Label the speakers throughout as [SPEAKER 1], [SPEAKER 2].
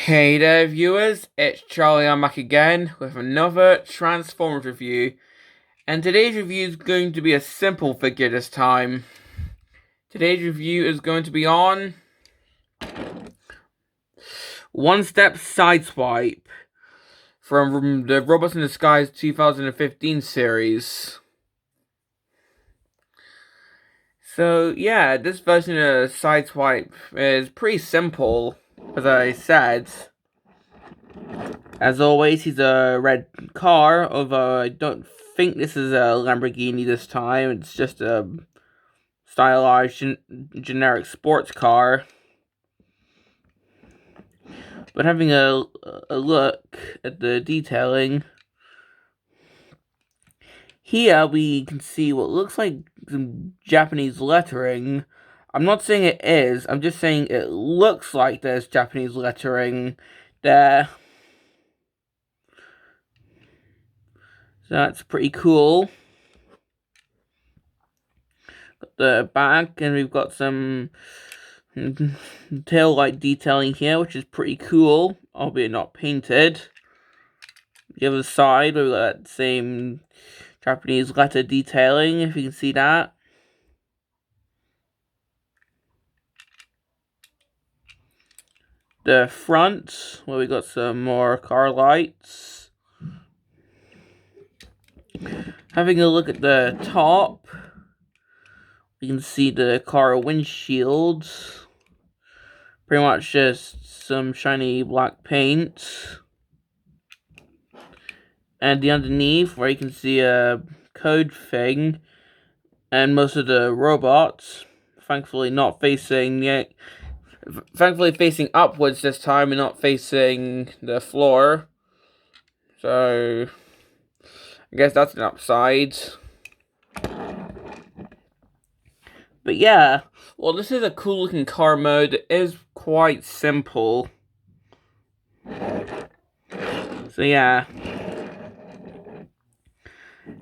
[SPEAKER 1] Hey there viewers, it's Charlie. I'm back again with another Transformers review, and today's review is going to be a simple figure this time. Today's review is going to be on One Step Sideswipe from the Robots in Disguise 2015 series. So yeah, this version of Sideswipe is pretty simple, as I said. As always, he's a red car, although I don't think this is a Lamborghini this time. It's just a stylized generic sports car. But having a look at the detailing, here we can see what looks like some Japanese lettering. I'm not saying it is, I'm just saying it looks like there's Japanese lettering there. So that's pretty cool. Got the back, and we've got some tail light detailing here, which is pretty cool, albeit not painted. The other side, we've got that same Japanese letter detailing, if you can see that. The front, where we got some more car lights. Having a look at the top, you can see the car windshield. Pretty much just some shiny black paint. And the underneath, where you can see a code thing, and most of the robots, thankfully facing upwards this time and not facing the floor. So I guess that's an upside. But yeah, well, this is a cool looking car mode. It is quite simple. So yeah.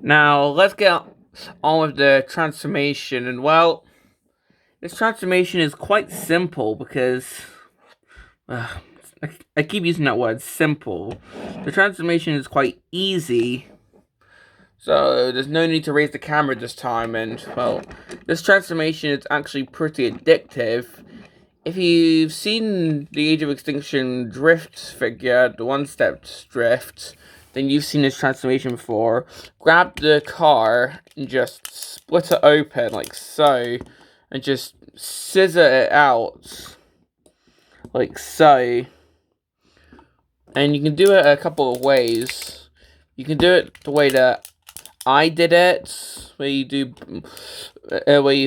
[SPEAKER 1] Now let's get on with the transformation. And well, this transformation is quite simple because I keep using that word, simple. The transformation is quite easy, so there's no need to raise the camera this time. And well, this transformation is actually pretty addictive. If you've seen the Age of Extinction drift figure, the one-step drift, then you've seen this transformation before. Grab the car and just split it open like so, and just scissor it out like so. And you can do it a couple of ways. You can do it the way that I did it, where you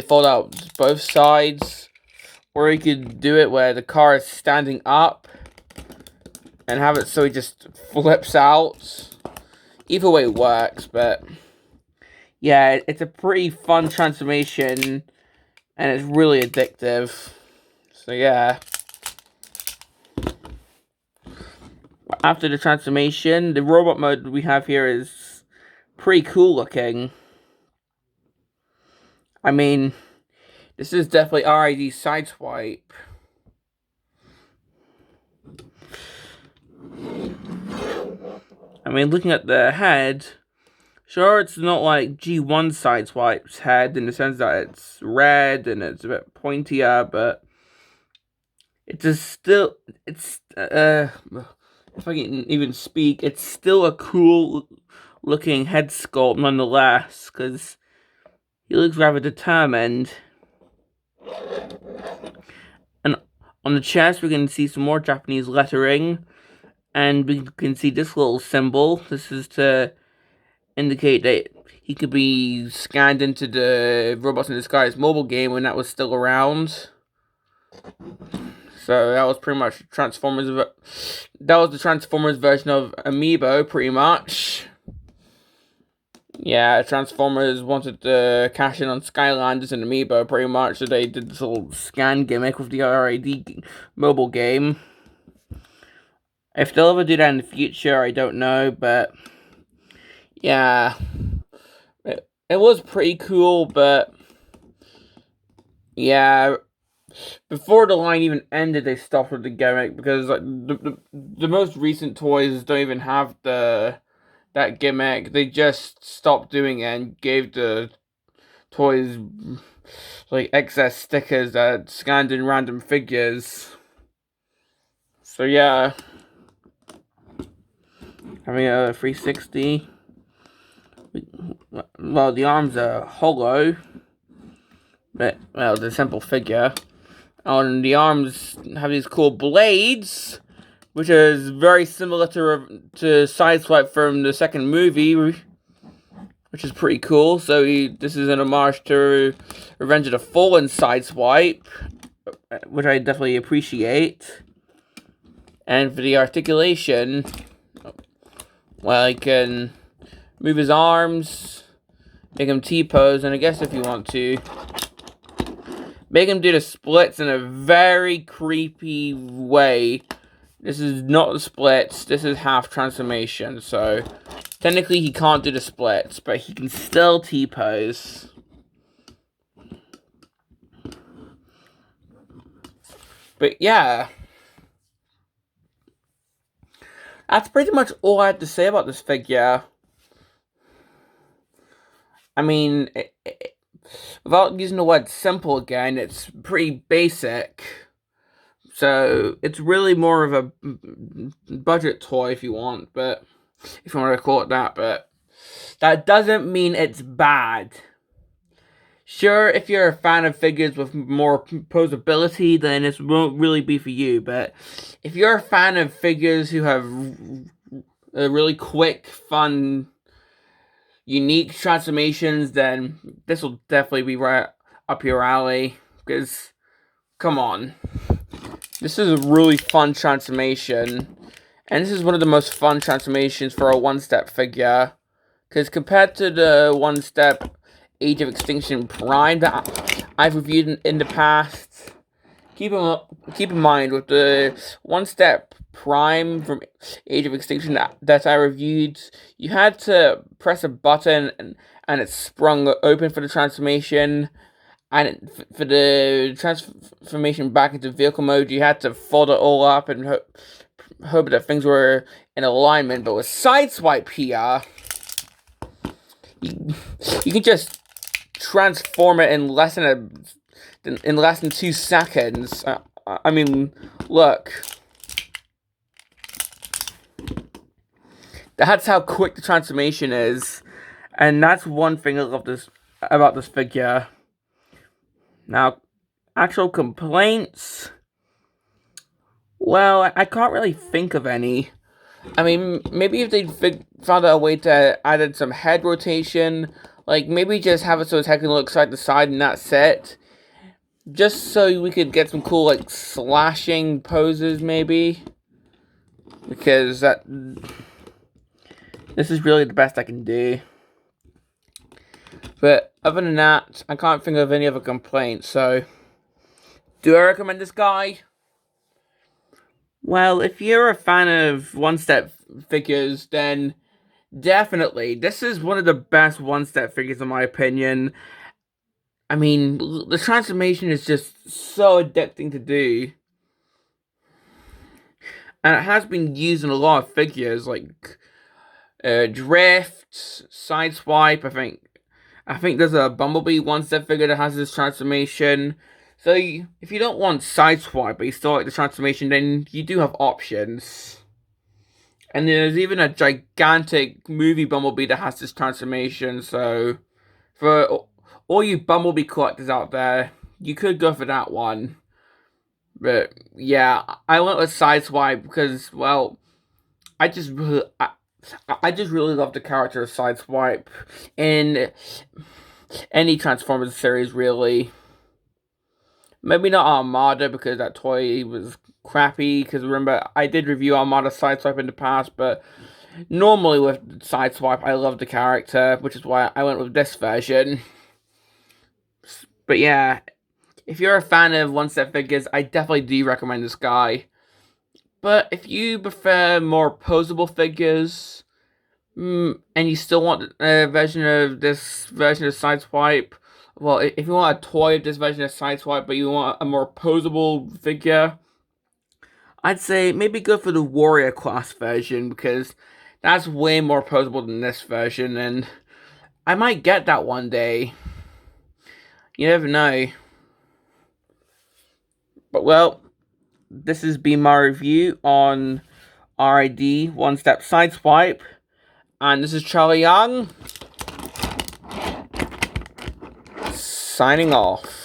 [SPEAKER 1] fold out both sides, or you could do it where the car is standing up and have it so it just flips out. Either way works, but yeah, it's a pretty fun transformation, and it's really addictive. So yeah. After the transformation, the robot mode we have here is pretty cool looking. I mean, this is definitely RID Sideswipe. I mean, looking at the head, sure, it's not like G1 Sideswipe's head in the sense that it's red and it's a bit pointier, but it's if I can even speak, it's still a cool looking head sculpt nonetheless, because he looks rather determined. And on the chest, we can see some more Japanese lettering, and we can see this little symbol. This is to indicate that he could be scanned into the Robots in Disguise mobile game when that was still around. So that was pretty much Transformers. That was the Transformers version of Amiibo, pretty much. Yeah, Transformers wanted to cash in on Skylanders and Amiibo, pretty much, so they did this little scan gimmick with the RID mobile game. If they'll ever do that in the future, I don't know, but yeah, it was pretty cool, but yeah, before the line even ended, they stopped with the gimmick because like the most recent toys don't even have that gimmick. They just stopped doing it and gave the toys like excess stickers that scanned in random figures. So yeah, having a 360. Well, the arms are hollow, but well, the simple figure. And the arms have these cool blades, which is very similar to Sideswipe from the second movie, which is pretty cool. So this is an homage to Revenge of the Fallen Sideswipe, which I definitely appreciate. And for the articulation, well, I can move his arms, make him T-pose, and I guess if you want to, make him do the splits in a very creepy way. This is not the splits, this is half transformation, so technically he can't do the splits, but he can still T-pose. But yeah, that's pretty much all I have to say about this figure. I mean, without using the word simple again, it's pretty basic. So it's really more of a budget toy if you want, but if you want to call it that, but that doesn't mean it's bad. Sure, if you're a fan of figures with more posability, then this won't really be for you, but if you're a fan of figures who have really quick, fun, unique transformations, then this will definitely be right up your alley, because, come on, this is a really fun transformation, and this is one of the most fun transformations for a one-step figure, because compared to the one-step Age of Extinction Prime that I've reviewed in the past, keep in mind, with the one-step Prime from Age of Extinction that I reviewed, you had to press a button and it sprung open for the transformation, and for the transformation back into vehicle mode, you had to fold it all up and hope that things were in alignment. But with Sideswipe here, you can just transform it in less than 2 seconds. I mean, look. That's how quick the transformation is, and that's one thing I love about this figure. Now, actual complaints. Well, I can't really think of any. I mean, maybe if they found a way to add in some head rotation, like maybe just have it so his head can look side to side and that's it. Just so we could get some cool, like, slashing poses, maybe. Because this is really the best I can do. But other than that, I can't think of any other complaints, so do I recommend this guy? Well, if you're a fan of one-step figures, then definitely. This is one of the best one-step figures in my opinion. I mean, the transformation is just so addicting to do. And it has been used in a lot of figures, like Drift, Sideswipe, I think there's a Bumblebee one-step figure that has this transformation. So if you don't want Sideswipe, but you still like the transformation, then you do have options. And there's even a gigantic movie Bumblebee that has this transformation, so for all you Bumblebee collectors out there, you could go for that one. But yeah, I went with Sideswipe because, well, I just really love the character of Sideswipe in any Transformers series, really. Maybe not Armada, because that toy was crappy, because remember, I did review Armada Sideswipe in the past, but normally with Sideswipe, I love the character, which is why I went with this version. But yeah, if you're a fan of one-step figures, I definitely do recommend this guy. But if you prefer more posable figures, and you still want a version of this version of Sideswipe, Well, if you want a toy of this version of Sideswipe, but you want a more posable figure, I'd say maybe go for the warrior class version, because that's way more posable than this version, and I might get that one day. You never know. But well, this has been my review on RID One Step Sideswipe, and this is Charlie Young, signing off.